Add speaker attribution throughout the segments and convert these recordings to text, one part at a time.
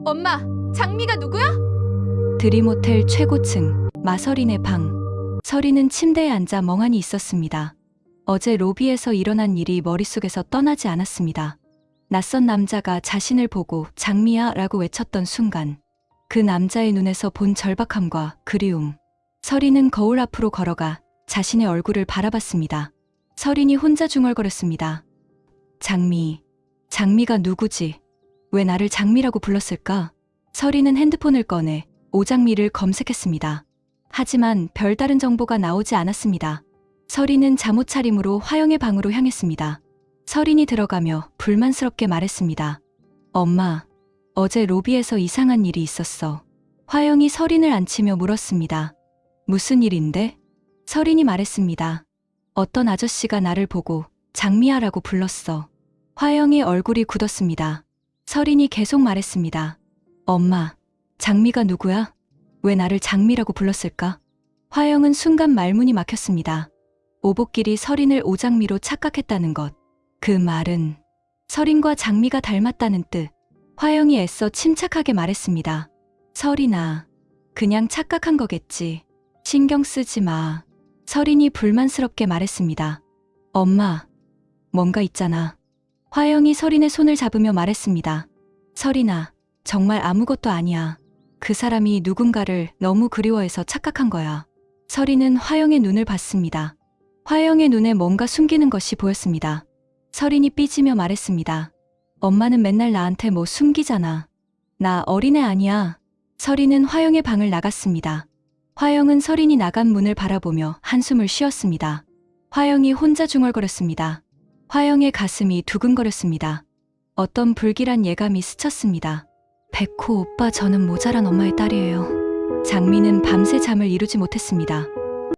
Speaker 1: 엄마, 장미가 누구야?
Speaker 2: 드림호텔 최고층 마서린의 방. 서린은 침대에 앉아 멍하니 있었습니다. 어제 로비에서 일어난 일이 머릿속에서 떠나지 않았습니다. 낯선 남자가 자신을 보고 장미야 라고 외쳤던 순간 그 남자의 눈에서 본 절박함과 그리움. 서린은 거울 앞으로 걸어가 자신의 얼굴을 바라봤습니다. 서린이 혼자 중얼거렸습니다. 장미가 누구지? 왜 나를 장미라고 불렀을까? 서린은 핸드폰을 꺼내 오장미를 검색했습니다. 하지만 별다른 정보가 나오지 않았습니다. 서린은 잠옷 차림으로 화영의 방으로 향했습니다. 서린이 들어가며 불만스럽게 말했습니다. 엄마, 어제 로비에서 이상한 일이 있었어. 화영이 서린을 앉히며 물었습니다. 무슨 일인데? 서린이 말했습니다. 어떤 아저씨가 나를 보고 장미야라고 불렀어. 화영의 얼굴이 굳었습니다. 서린이 계속 말했습니다. 엄마, 장미가 누구야? 왜 나를 장미라고 불렀을까? 화영은 순간 말문이 막혔습니다. 오복길이 서린을 오장미로 착각했다는 것. 그 말은 서린과 장미가 닮았다는 뜻. 화영이 애써 침착하게 말했습니다. 서린아, 그냥 착각한 거겠지. 신경 쓰지 마. 서린이 불만스럽게 말했습니다. 엄마, 뭔가 있잖아. 화영이 서린의 손을 잡으며 말했습니다. 서린아, 정말 아무것도 아니야. 그 사람이 누군가를 너무 그리워해서 착각한 거야. 서린은 화영의 눈을 봤습니다. 화영의 눈에 뭔가 숨기는 것이 보였습니다. 서린이 삐지며 말했습니다. 엄마는 맨날 나한테 뭐 숨기잖아. 나 어린애 아니야. 서린은 화영의 방을 나갔습니다. 화영은 서린이 나간 문을 바라보며 한숨을 쉬었습니다. 화영이 혼자 중얼거렸습니다. 화영의 가슴이 두근거렸습니다. 어떤 불길한 예감이 스쳤습니다. 백호 오빠, 저는 모자란 엄마의 딸이에요. 장미는 밤새 잠을 이루지 못했습니다.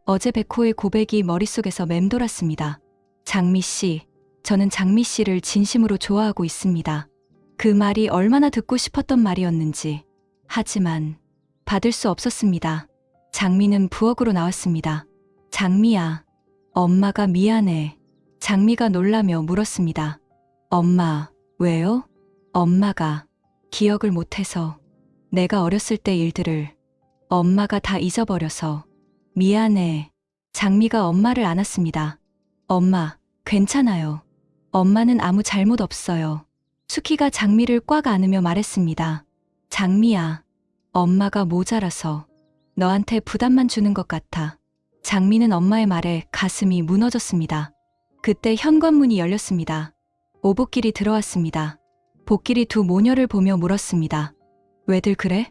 Speaker 2: 어제 백호의 고백이 머릿속에서 맴돌았습니다. 장미 씨, 저는 장미 씨를 진심으로 좋아하고 있습니다. 그 말이 얼마나 듣고 싶었던 말이었는지. 하지만 받을 수 없었습니다. 장미는 부엌으로 나왔습니다. 장미야, 엄마가 미안해. 장미가 놀라며 물었습니다. 엄마, 왜요? 엄마가 기억을 못해서, 내가 어렸을 때 일들을 엄마가 다 잊어버려서 미안해. 장미가 엄마를 안았습니다. 엄마, 괜찮아요. 엄마는 아무 잘못 없어요. 수키가 장미를 꽉 안으며 말했습니다. 장미야, 엄마가 모자라서 너한테 부담만 주는 것 같아. 장미는 엄마의 말에 가슴이 무너졌습니다. 그때 현관문이 열렸습니다. 오복길이 들어왔습니다. 복길이 두 모녀를 보며 물었습니다. 왜들 그래?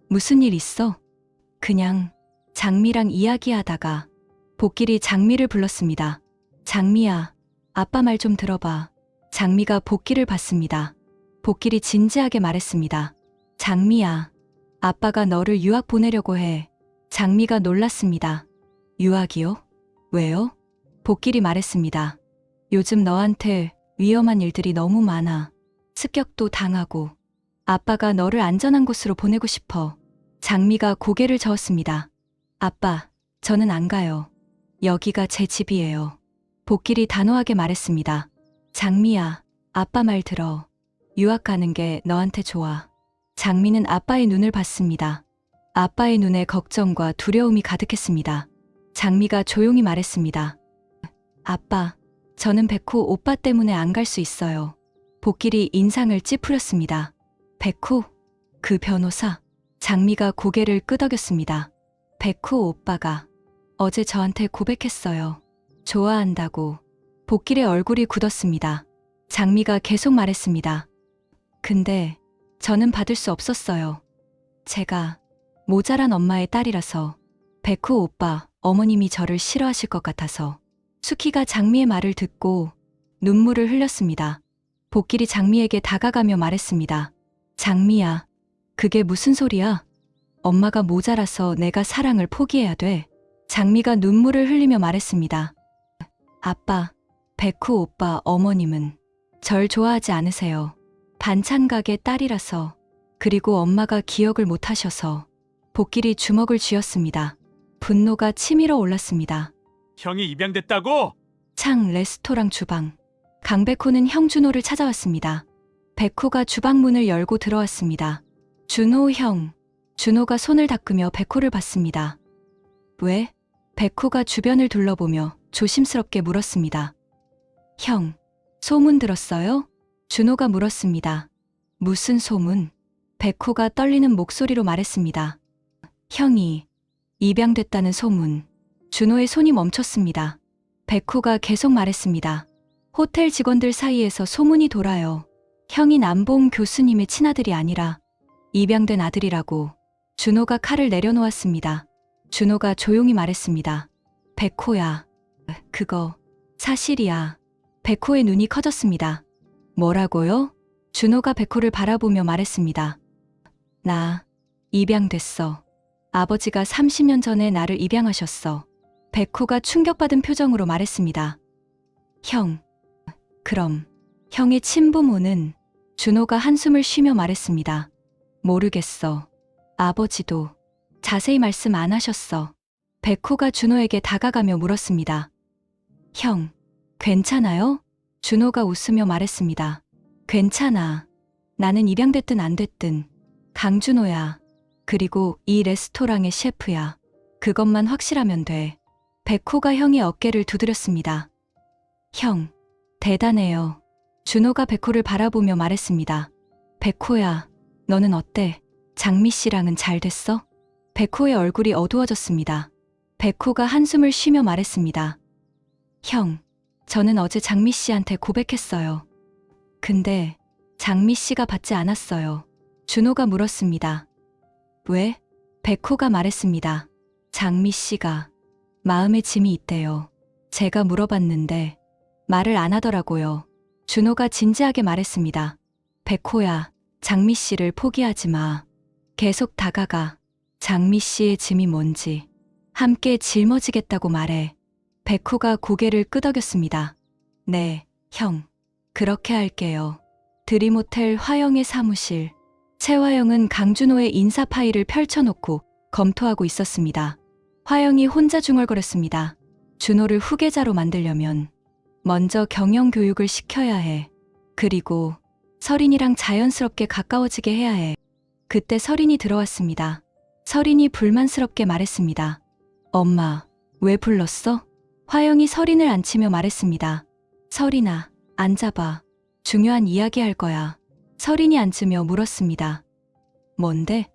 Speaker 2: 무슨 일 있어? 그냥 장미랑 이야기하다가. 복길이 장미를 불렀습니다. 장미야, 아빠 말 좀 들어봐. 장미가 복길을 봤습니다. 복길이 진지하게 말했습니다. 장미야, 아빠가 너를 유학 보내려고 해. 장미가 놀랐습니다. 유학이요? 왜요? 복길이 말했습니다. 요즘 너한테 위험한 일들이 너무 많아. 습격도 당하고. 아빠가 너를 안전한 곳으로 보내고 싶어. 장미가 고개를 저었습니다. 아빠, 저는 안 가요. 여기가 제 집이에요. 복길이 단호하게 말했습니다. 장미야, 아빠 말 들어. 유학 가는 게 너한테 좋아. 장미는 아빠의 눈을 봤습니다. 아빠의 눈에 걱정과 두려움이 가득했습니다. 장미가 조용히 말했습니다. 아빠, 저는 백호 오빠 때문에 안 갈 수 있어요. 복길이 인상을 찌푸렸습니다. 백호? 그 변호사? 장미가 고개를 끄덕였습니다. 백호 오빠가 어제 저한테 고백했어요. 좋아한다고. 복길의 얼굴이 굳었습니다. 장미가 계속 말했습니다. 근데 저는 받을 수 없었어요. 제가 모자란 엄마의 딸이라서. 백호 오빠, 어머님이 저를 싫어하실 것 같아서. 수키가 장미의 말을 듣고 눈물을 흘렸습니다. 복길이 장미에게 다가가며 말했습니다. 장미야, 그게 무슨 소리야? 엄마가 모자라서 내가 사랑을 포기해야 돼. 장미가 눈물을 흘리며 말했습니다. 아빠, 백호 오빠 어머님은 절 좋아하지 않으세요. 반찬 가게 딸이라서. 그리고 엄마가 기억을 못 하셔서. 복길이 주먹을 쥐었습니다. 분노가 치밀어 올랐습니다.
Speaker 3: 형이 입양됐다고?
Speaker 2: 창 레스토랑 주방. 강백호는 형 준호를 찾아왔습니다. 백호가 주방 문을 열고 들어왔습니다. 준호 형. 준호가 손을 닦으며 백호를 봤습니다. 왜? 백호가 주변을 둘러보며 조심스럽게 물었습니다. 형, 소문 들었어요? 준호가 물었습니다. 무슨 소문? 백호가 떨리는 목소리로 말했습니다. 형이 입양됐다는 소문. 준호의 손이 멈췄습니다. 백호가 계속 말했습니다. 호텔 직원들 사이에서 소문이 돌아요. 형이 남봉 교수님의 친아들이 아니라 입양된 아들이라고. 준호가 칼을 내려놓았습니다. 준호가 조용히 말했습니다. 백호야, 그거 사실이야. 백호의 눈이 커졌습니다. 뭐라고요? 준호가 백호를 바라보며 말했습니다. 나 입양됐어. 아버지가 30년 전에 나를 입양하셨어. 백호가 충격받은 표정으로 말했습니다. 형, 그럼 형의 친부모는? 준호가 한숨을 쉬며 말했습니다. 모르겠어. 아버지도 자세히 말씀 안 하셨어. 백호가 준호에게 다가가며 물었습니다. 형, 괜찮아요? 준호가 웃으며 말했습니다. 괜찮아. 나는 입양됐든 안 됐든 강준호야. 그리고 이 레스토랑의 셰프야. 그것만 확실하면 돼. 백호가 형의 어깨를 두드렸습니다. 형, 대단해요. 준호가 백호를 바라보며 말했습니다. 백호야, 너는 어때? 장미 씨랑은 잘 됐어? 백호의 얼굴이 어두워졌습니다. 백호가 한숨을 쉬며 말했습니다. 형, 저는 어제 장미 씨한테 고백했어요. 근데 장미 씨가 받지 않았어요. 준호가 물었습니다. 왜? 백호가 말했습니다. 장미 씨가 마음에 짐이 있대요. 제가 물어봤는데 말을 안 하더라고요. 준호가 진지하게 말했습니다. 백호야, 장미 씨를 포기하지 마. 계속 다가가. 장미 씨의 짐이 뭔지 함께 짊어지겠다고 말해. 백호가 고개를 끄덕였습니다. 네, 형. 그렇게 할게요. 드림호텔 화영의 사무실. 최화영은 강준호의 인사 파일을 펼쳐놓고 검토하고 있었습니다. 화영이 혼자 중얼거렸습니다. 준호를 후계자로 만들려면 먼저 경영 교육을 시켜야 해. 그리고 설인이랑 자연스럽게 가까워지게 해야 해. 그때 설인이 들어왔습니다. 설인이 불만스럽게 말했습니다. 엄마, 왜 불렀어? 화영이 설인을 앉히며 말했습니다. 설인아, 앉아봐. 중요한 이야기 할 거야. 설인이 앉으며 물었습니다. 뭔데?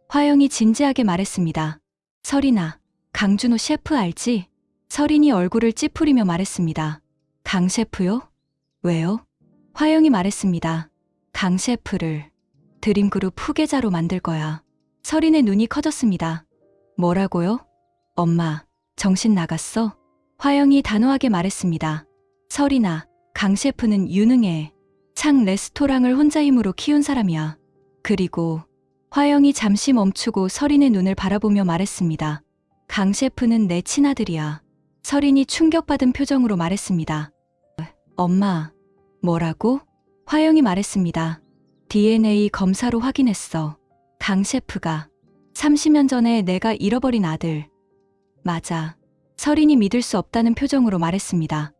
Speaker 2: 화영이 진지하게 말했습니다. 설인아, 강준호 셰프 알지? 설인이 얼굴을 찌푸리며 말했습니다. 강 셰프요? 왜요? 화영이 말했습니다. 강 셰프를 드림그룹 후계자로 만들 거야. 설인의 눈이 커졌습니다. 뭐라고요? 엄마, 정신 나갔어? 화영이 단호하게 말했습니다. 설인아, 강 셰프는 유능해. 창 레스토랑을 혼자 힘으로 키운 사람이야. 그리고 화영이 잠시 멈추고 설인의 눈을 바라보며 말했습니다. 강 셰프는 내 친아들이야. 설인이 충격받은 표정으로 말했습니다. 엄마, 뭐라고? 화영이 말했습니다. DNA 검사로 확인했어. 강 셰프가 30년 전에 내가 잃어버린 아들. 맞아. 설인이 믿을 수 없다는 표정으로 말했습니다.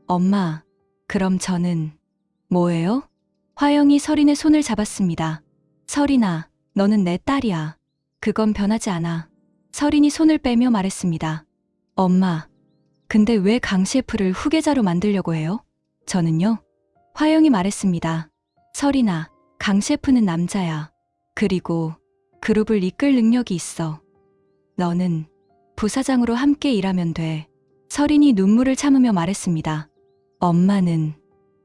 Speaker 2: 엄마, 그럼 저는 뭐예요? 화영이 설인의 손을 잡았습니다. 설인아, 너는 내 딸이야. 그건 변하지 않아. 설인이 손을 빼며 말했습니다. 엄마, 근데 왜 강 셰프를 후계자로 만들려고 해요? 저는요? 화영이 말했습니다. 설인아, 강 셰프는 남자야. 그리고 그룹을 이끌 능력이 있어. 너는 부사장으로 함께 일하면 돼. 설인이 눈물을 참으며 말했습니다. 엄마는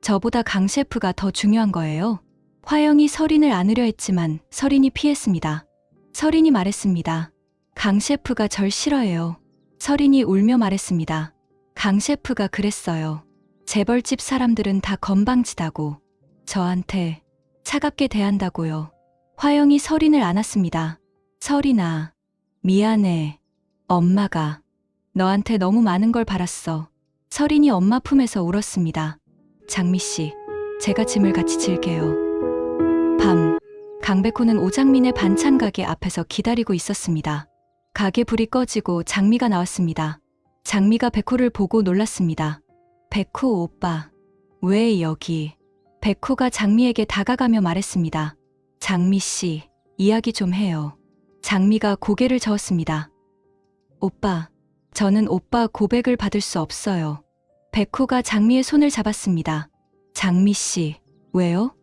Speaker 2: 저보다 강 셰프가 더 중요한 거예요. 화영이 설인을 안으려 했지만 설인이 피했습니다. 설인이 말했습니다. 강 셰프가 절 싫어해요. 설인이 울며 말했습니다. 강 셰프가 그랬어요. 재벌집 사람들은 다 건방지다고. 저한테 차갑게 대한다고요. 화영이 설인을 안았습니다. 설인아, 미안해. 엄마가 너한테 너무 많은 걸 바랐어. 설인이 엄마 품에서 울었습니다. 장미 씨, 제가 짐을 같이 질게요. 밤, 강백호는 오장민의 반찬 가게 앞에서 기다리고 있었습니다. 가게 불이 꺼지고 장미가 나왔습니다. 장미가 백호를 보고 놀랐습니다. 백호 오빠, 왜 여기? 백호가 장미에게 다가가며 말했습니다. 장미 씨, 이야기 좀 해요. 장미가 고개를 저었습니다. 오빠, 저는 오빠 고백을 받을 수 없어요. 백호가 장미의 손을 잡았습니다. 장미 씨, 왜요?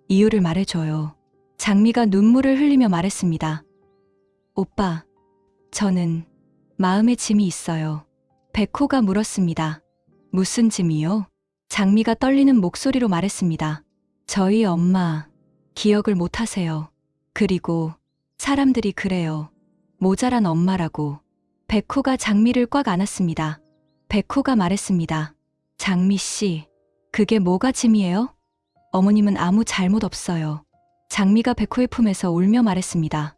Speaker 2: 이유를 말해줘요. 장미가 눈물을 흘리며 말했습니다. 오빠, 저는 마음에 짐이 있어요. 백호가 물었습니다. 무슨 짐이요? 장미가 떨리는 목소리로 말했습니다. 저희 엄마 기억을 못 하세요. 그리고 사람들이 그래요. 모자란 엄마라고. 백호가 장미를 꽉 안았습니다. 백호가 말했습니다. 장미 씨, 그게 뭐가 짐이에요? 어머님은 아무 잘못 없어요. 장미가 백호의 품에서 울며 말했습니다.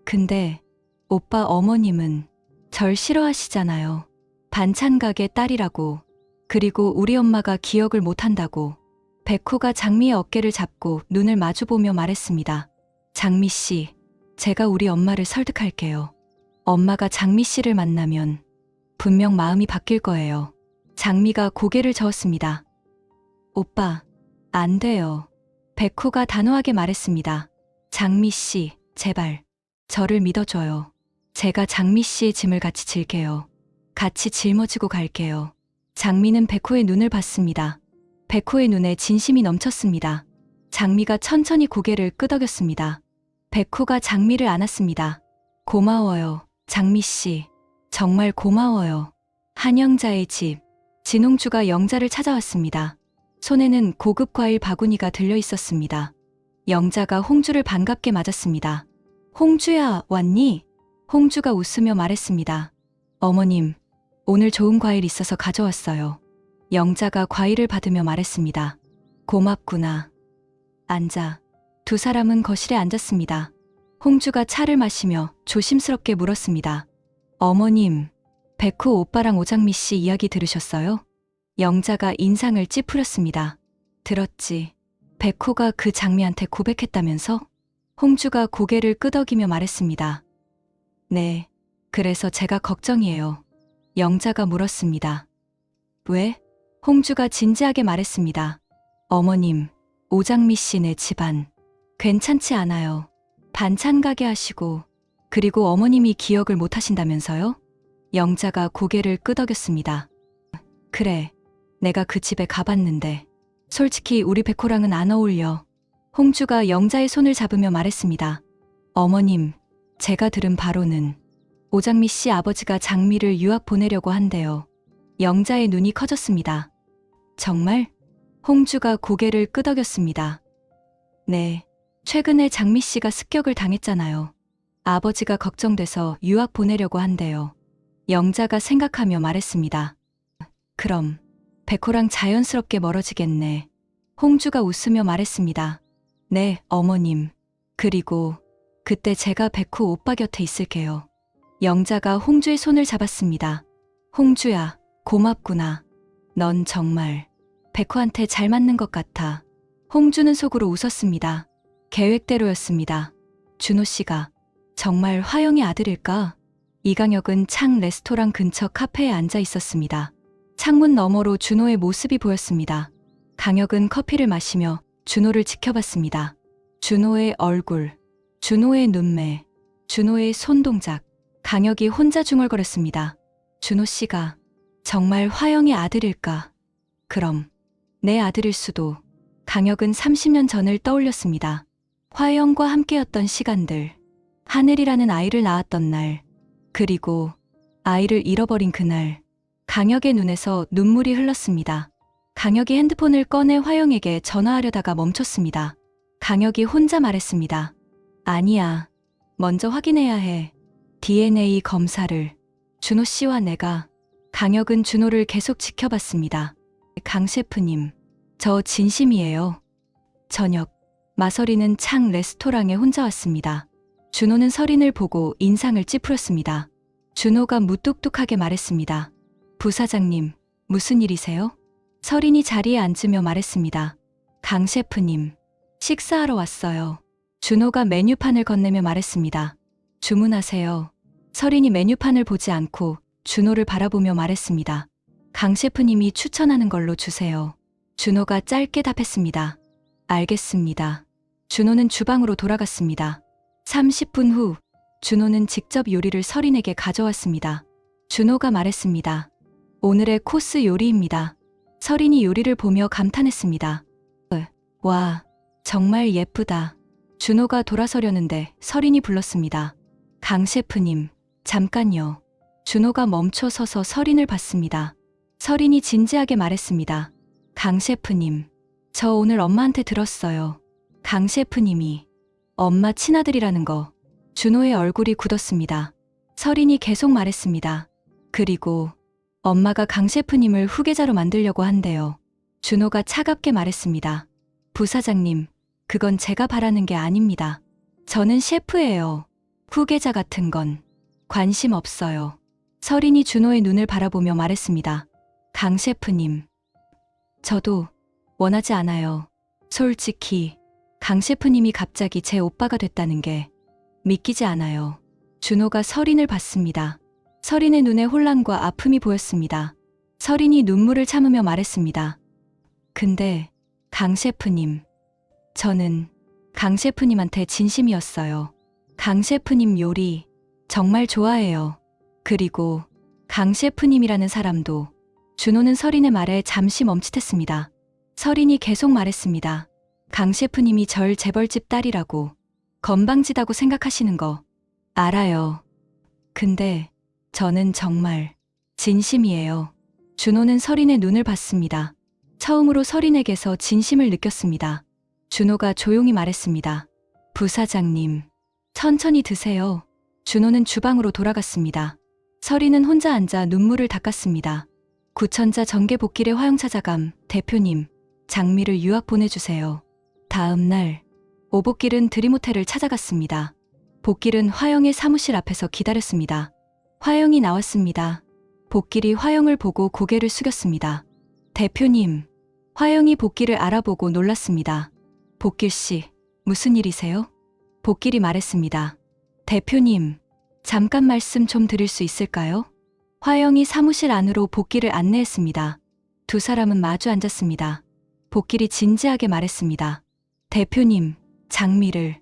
Speaker 2: 근데 오빠 어머님은 절 싫어하시잖아요. 반찬 가게 딸이라고. 그리고 우리 엄마가 기억을 못한다고. 백호가 장미의 어깨를 잡고 눈을 마주보며 말했습니다. 장미 씨, 제가 우리 엄마를 설득할게요. 엄마가 장미 씨를 만나면 분명 마음이 바뀔 거예요. 장미가 고개를 저었습니다. 오빠, 안 돼요. 백호가 단호하게 말했습니다. 장미 씨, 제발 저를 믿어줘요. 제가 장미 씨의 짐을 같이 질게요. 같이 짊어지고 갈게요. 장미는 백호의 눈을 봤습니다. 백호의 눈에 진심이 넘쳤습니다. 장미가 천천히 고개를 끄덕였습니다. 백호가 장미를 안았습니다. 고마워요, 장미 씨. 정말 고마워요. 한영자의 집. 진홍주가 영자를 찾아왔습니다. 손에는 고급 과일 바구니가 들려 있었습니다. 영자가 홍주를 반갑게 맞았습니다. 홍주야, 왔니? 홍주가 웃으며 말했습니다. 어머님, 오늘 좋은 과일 있어서 가져왔어요. 영자가 과일을 받으며 말했습니다. 고맙구나. 앉아. 두 사람은 거실에 앉았습니다. 홍주가 차를 마시며 조심스럽게 물었습니다. 어머님, 백호 오빠랑 오장미 씨 이야기 들으셨어요? 영자가 인상을 찌푸렸습니다. 들었지. 백호가 그 장미한테 고백했다면서? 홍주가 고개를 끄덕이며 말했습니다. 네, 그래서 제가 걱정이에요. 영자가 물었습니다. 왜? 홍주가 진지하게 말했습니다. 어머님, 오장미 씨네 집안 괜찮지 않아요. 반찬 가게 하시고 그리고 어머님이 기억을 못 하신다면서요? 영자가 고개를 끄덕였습니다. 그래, 내가 그 집에 가봤는데 솔직히 우리 백호랑은 안 어울려. 홍주가 영자의 손을 잡으며 말했습니다. 어머님, 제가 들은 바로는 오장미 씨 아버지가 장미를 유학 보내려고 한대요. 영자의 눈이 커졌습니다. 정말? 홍주가 고개를 끄덕였습니다. 네, 최근에 장미 씨가 습격을 당했잖아요. 아버지가 걱정돼서 유학 보내려고 한대요. 영자가 생각하며 말했습니다. 그럼 백호랑 자연스럽게 멀어지겠네. 홍주가 웃으며 말했습니다. 네, 어머님. 그리고 그때 제가 백호 오빠 곁에 있을게요. 영자가 홍주의 손을 잡았습니다. 홍주야, 고맙구나. 넌 정말 백호한테 잘 맞는 것 같아. 홍주는 속으로 웃었습니다. 계획대로였습니다. 준호 씨가 정말 화영의 아들일까? 이강혁은 창 레스토랑 근처 카페에 앉아 있었습니다. 창문 너머로 준호의 모습이 보였습니다. 강혁은 커피를 마시며 준호를 지켜봤습니다. 준호의 얼굴, 준호의 눈매, 준호의 손동작. 강혁이 혼자 중얼거렸습니다. 준호 씨가 정말 화영의 아들일까? 그럼 내 아들일 수도. 강혁은 30년 전을 떠올렸습니다. 화영과 함께였던 시간들, 하늘이라는 아이를 낳았던 날, 그리고 아이를 잃어버린 그날. 강혁의 눈에서 눈물이 흘렀습니다. 강혁이 핸드폰을 꺼내 화영에게 전화하려다가 멈췄습니다. 강혁이 혼자 말했습니다. 아니야. 먼저 확인해야 해. DNA 검사를. 준호 씨와 내가. 강혁은 준호를 계속 지켜봤습니다. 강 셰프님, 저 진심이에요. 저녁, 마서리는 창 레스토랑에 혼자 왔습니다. 준호는 서린을 보고 인상을 찌푸렸습니다. 준호가 무뚝뚝하게 말했습니다. 부사장님, 무슨 일이세요? 서린이 자리에 앉으며 말했습니다. 강 셰프님, 식사하러 왔어요. 준호가 메뉴판을 건네며 말했습니다. 주문하세요. 서린이 메뉴판을 보지 않고 준호를 바라보며 말했습니다. 강 셰프님이 추천하는 걸로 주세요. 준호가 짧게 답했습니다. 알겠습니다. 준호는 주방으로 돌아갔습니다. 30분 후 준호는 직접 요리를 설인에게 가져왔습니다. 준호가 말했습니다. 오늘의 코스 요리입니다. 설인이 요리를 보며 감탄했습니다. 와, 정말 예쁘다. 준호가 돌아서려는데 설인이 불렀습니다. 강 셰프님, 잠깐요. 준호가 멈춰 서서 설인을 봤습니다. 설인이 진지하게 말했습니다. 강 셰프님, 저 오늘 엄마한테 들었어요. 강 셰프님이 엄마 친아들이라는 거. 준호의 얼굴이 굳었습니다. 설인이 계속 말했습니다. 그리고 엄마가 강 셰프님을 후계자로 만들려고 한대요. 준호가 차갑게 말했습니다. 부사장님, 그건 제가 바라는 게 아닙니다. 저는 셰프예요. 후계자 같은 건 관심 없어요. 설인이 준호의 눈을 바라보며 말했습니다. 강 셰프님, 저도 원하지 않아요. 솔직히 강 셰프님이 갑자기 제 오빠가 됐다는 게 믿기지 않아요. 준호가 설인을 봤습니다. 설인의 눈에 혼란과 아픔이 보였습니다. 설인이 눈물을 참으며 말했습니다. 근데 강 셰프님, 저는 강 셰프님한테 진심이었어요. 강 셰프님 요리 정말 좋아해요. 그리고 강 셰프님이라는 사람도. 준호는 설인의 말에 잠시 멈칫했습니다. 설인이 계속 말했습니다. 강 셰프님이 절 재벌집 딸이라고 건방지다고 생각하시는 거 알아요. 근데 저는 정말 진심이에요. 준호는 설인의 눈을 봤습니다. 처음으로 설인에게서 진심을 느꼈습니다. 준호가 조용히 말했습니다. 부사장님, 천천히 드세요. 준호는 주방으로 돌아갔습니다. 설인은 혼자 앉아 눈물을 닦았습니다. 구천자 정계복길의 화영차자감, 대표님, 장미를 유학 보내주세요. 다음 날, 오복길은 드림호텔을 찾아갔습니다. 복길은 화영의 사무실 앞에서 기다렸습니다. 화영이 나왔습니다. 복길이 화영을 보고 고개를 숙였습니다. 대표님, 화영이 복길을 알아보고 놀랐습니다. 복길 씨, 무슨 일이세요? 복길이 말했습니다. 대표님, 잠깐 말씀 좀 드릴 수 있을까요? 화영이 사무실 안으로 복길을 안내했습니다. 두 사람은 마주 앉았습니다. 복길이 진지하게 말했습니다. 대표님, 장미를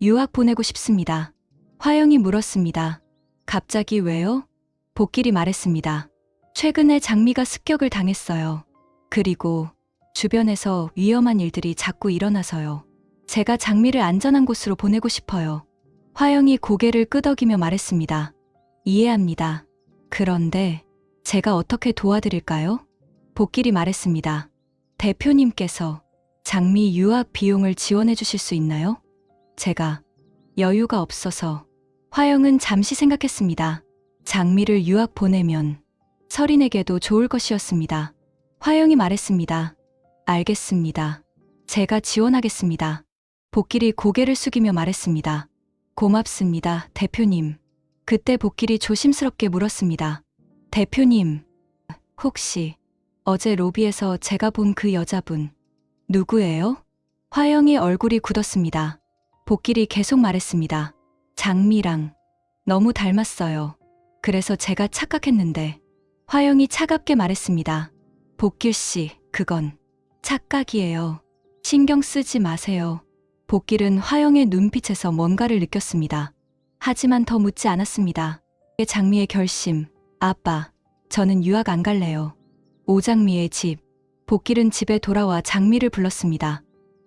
Speaker 2: 유학 보내고 싶습니다. 화영이 물었습니다. 갑자기 왜요? 복길이 말했습니다. 최근에 장미가 습격을 당했어요. 그리고 주변에서 위험한 일들이 자꾸 일어나서요. 제가 장미를 안전한 곳으로 보내고 싶어요. 화영이 고개를 끄덕이며 말했습니다. 이해합니다. 그런데 제가 어떻게 도와드릴까요? 복길이 말했습니다. 대표님께서 장미 유학 비용을 지원해 주실 수 있나요? 제가 여유가 없어서. 화영은 잠시 생각했습니다. 장미를 유학 보내면 설인에게도 좋을 것이었습니다. 화영이 말했습니다. 알겠습니다. 제가 지원하겠습니다. 복길이 고개를 숙이며 말했습니다. 고맙습니다, 대표님. 그때 복길이 조심스럽게 물었습니다. 대표님, 혹시 어제 로비에서 제가 본 그 여자분 누구예요? 화영의 얼굴이 굳었습니다. 복길이 계속 말했습니다. 장미랑 너무 닮았어요. 그래서 제가 착각했는데. 화영이 차갑게 말했습니다. 복길 씨, 그건 착각이에요. 신경 쓰지 마세요. 복길은 화영의 눈빛에서 뭔가를 느꼈습니다. 하지만 더 묻지 않았습니다. 장미의 결심. 아빠, 저는 유학 안 갈래요. 오장미의 집. 복길은 집에 돌아와 장미를 불렀습니다.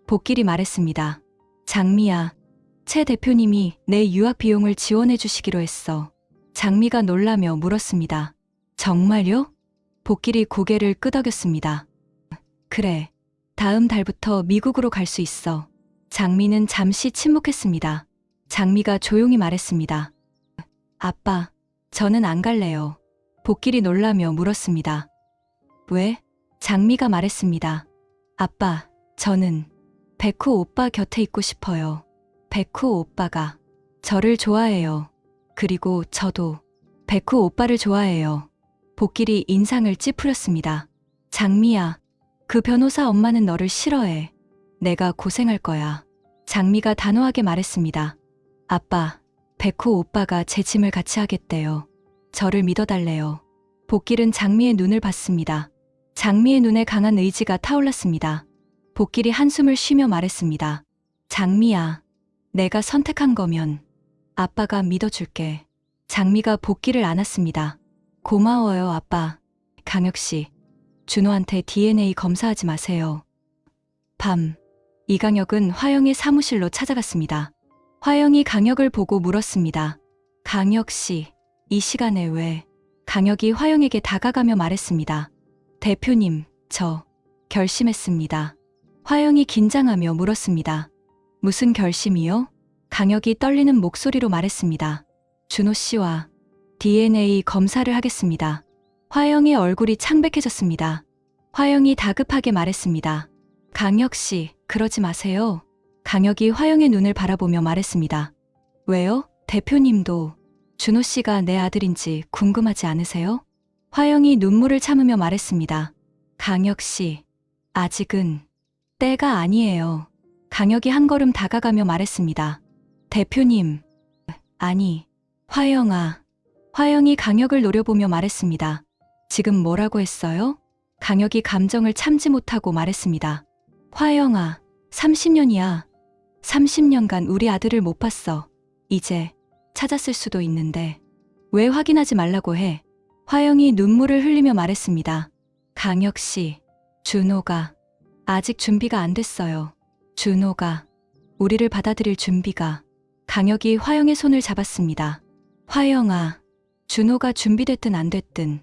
Speaker 2: 복길이 말했습니다. 장미야, 최 대표님이 내 유학 비용을 지원해 주시기로 했어. 장미가 놀라며 물었습니다. 정말요? 복길이 고개를 끄덕였습니다. 그래, 다음 달부터 미국으로 갈 수 있어. 장미는 잠시 침묵했습니다. 장미가 조용히 말했습니다. 아빠, 저는 안 갈래요. 복길이 놀라며 물었습니다. 왜? 장미가 말했습니다. 아빠, 저는 백호 오빠 곁에 있고 싶어요. 백호 오빠가 저를 좋아해요. 그리고 저도 백호 오빠를 좋아해요. 복길이 인상을 찌푸렸습니다. 장미야, 그 변호사 엄마는 너를 싫어해. 내가 고생할 거야. 장미가 단호하게 말했습니다. 아빠, 백호 오빠가 제 짐을 같이 하겠대요. 저를 믿어달래요. 복길은 장미의 눈을 봤습니다. 장미의 눈에 강한 의지가 타올랐습니다. 복길이 한숨을 쉬며 말했습니다. 장미야, 내가 선택한 거면 아빠가 믿어줄게. 장미가 복귀를 안았습니다. 고마워요, 아빠. 강혁 씨, 준호한테 DNA 검사하지 마세요. 밤, 이강혁은 화영의 사무실로 찾아갔습니다. 화영이 강혁을 보고 물었습니다. 강혁 씨, 이 시간에 왜? 강혁이 화영에게 다가가며 말했습니다. 대표님, 저 결심했습니다. 화영이 긴장하며 물었습니다. 무슨 결심이요? 강혁이 떨리는 목소리로 말했습니다. 준호 씨와 DNA 검사를 하겠습니다. 화영의 얼굴이 창백해졌습니다. 화영이 다급하게 말했습니다. 강혁 씨, 그러지 마세요. 강혁이 화영의 눈을 바라보며 말했습니다. 왜요? 대표님도 준호 씨가 내 아들인지 궁금하지 않으세요? 화영이 눈물을 참으며 말했습니다. 강혁 씨, 아직은 때가 아니에요. 강혁이 한 걸음 다가가며 말했습니다. 대표님, 아니, 화영아. 화영이 강혁을 노려보며 말했습니다. 지금 뭐라고 했어요? 강혁이 감정을 참지 못하고 말했습니다. 화영아, 30년이야. 30년간 우리 아들을 못 봤어. 이제 찾았을 수도 있는데 왜 확인하지 말라고 해? 화영이 눈물을 흘리며 말했습니다. 강혁 씨, 준호가 아직 준비가 안 됐어요. 준호가 우리를 받아들일 준비가. 강혁이 화영의 손을 잡았습니다. 화영아, 준호가 준비됐든 안 됐든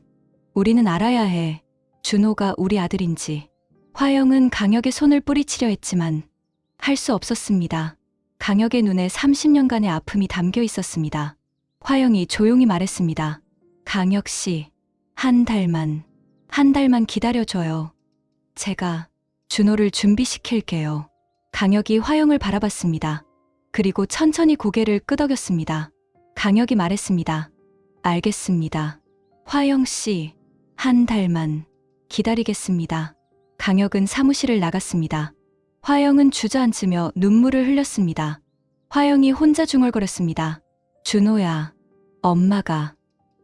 Speaker 2: 우리는 알아야 해. 준호가 우리 아들인지. 화영은 강혁의 손을 뿌리치려 했지만 할 수 없었습니다. 강혁의 눈에 30년간의 아픔이 담겨 있었습니다. 화영이 조용히 말했습니다. 강혁 씨, 한 달만 기다려줘요. 제가 준호를 준비시킬게요. 강혁이 화영을 바라봤습니다. 그리고 천천히 고개를 끄덕였습니다. 강혁이 말했습니다. 알겠습니다. 화영 씨, 한 달만 기다리겠습니다. 강혁은 사무실을 나갔습니다. 화영은 주저앉으며 눈물을 흘렸습니다. 화영이 혼자 중얼거렸습니다. 준호야, 엄마가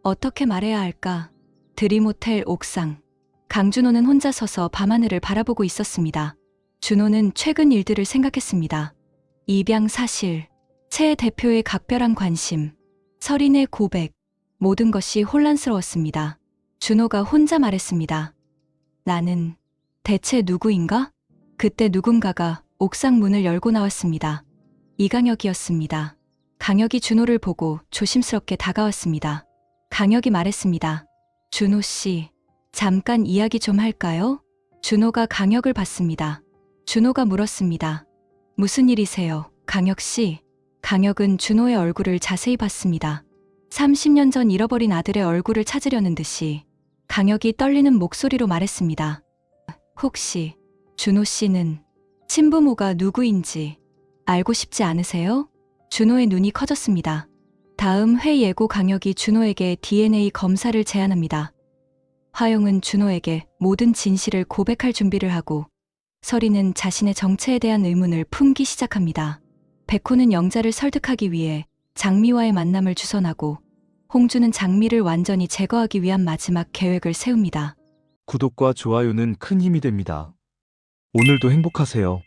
Speaker 2: 어떻게 말해야 할까? 드림호텔 옥상. 강준호는 혼자 서서 밤하늘을 바라보고 있었습니다. 준호는 최근 일들을 생각했습니다. 입양 사실, 최 대표의 각별한 관심, 설인의 고백, 모든 것이 혼란스러웠습니다. 준호가 혼자 말했습니다. 나는 대체 누구인가? 그때 누군가가 옥상 문을 열고 나왔습니다. 이강혁이었습니다. 강혁이 준호를 보고 조심스럽게 다가왔습니다. 강혁이 말했습니다. 준호 씨, 잠깐 이야기 좀 할까요? 준호가 강혁을 봤습니다. 준호가 물었습니다. 무슨 일이세요, 강혁 씨? 강혁은 준호의 얼굴을 자세히 봤습니다. 30년 전 잃어버린 아들의 얼굴을 찾으려는 듯이 강혁이 떨리는 목소리로 말했습니다. 혹시 준호 씨는 친부모가 누구인지 알고 싶지 않으세요? 준호의 눈이 커졌습니다. 다음 회 예고 강혁이 준호에게 DNA 검사를 제안합니다. 화영은 준호에게 모든 진실을 고백할 준비를 하고 설이는 자신의 정체에 대한 의문을 품기 시작합니다. 백호는 영자를 설득하기 위해 장미와의 만남을 주선하고 홍주는 장미를 완전히 제거하기 위한 마지막 계획을 세웁니다.
Speaker 1: 구독과 좋아요는 큰 힘이 됩니다. 오늘도 행복하세요.